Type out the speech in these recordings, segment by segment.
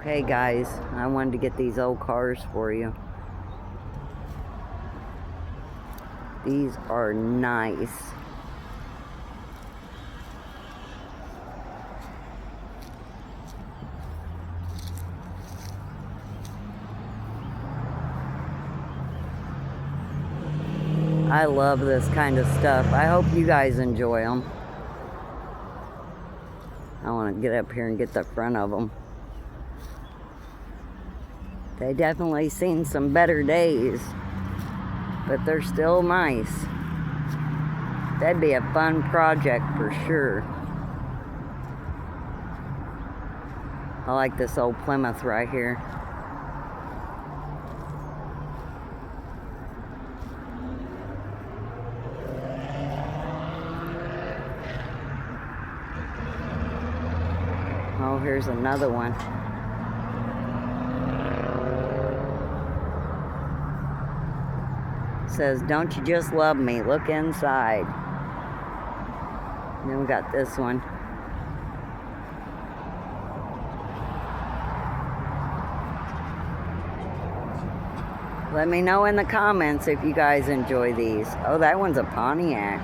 Hey guys, I wanted to get these old cars for you. These are nice. I love this kind of stuff. I hope you guys enjoy them. I want to get up here and get the front of them. They definitely seen some better days, but they're still nice. That'd be a fun project for sure. I like this old Plymouth right here. Oh, here's another one. Says, "Don't you just love me? Look inside." And then we got this one. Let me know in the comments if you guys enjoy these. Oh, that one's a Pontiac.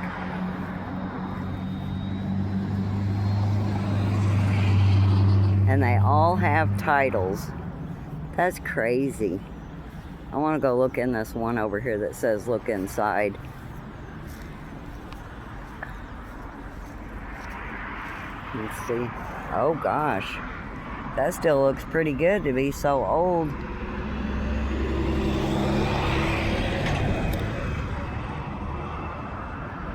And they all have titles. That's crazy. I want to go look in this one over here that says look inside. Let's see. Oh gosh. That still looks pretty good to be so old.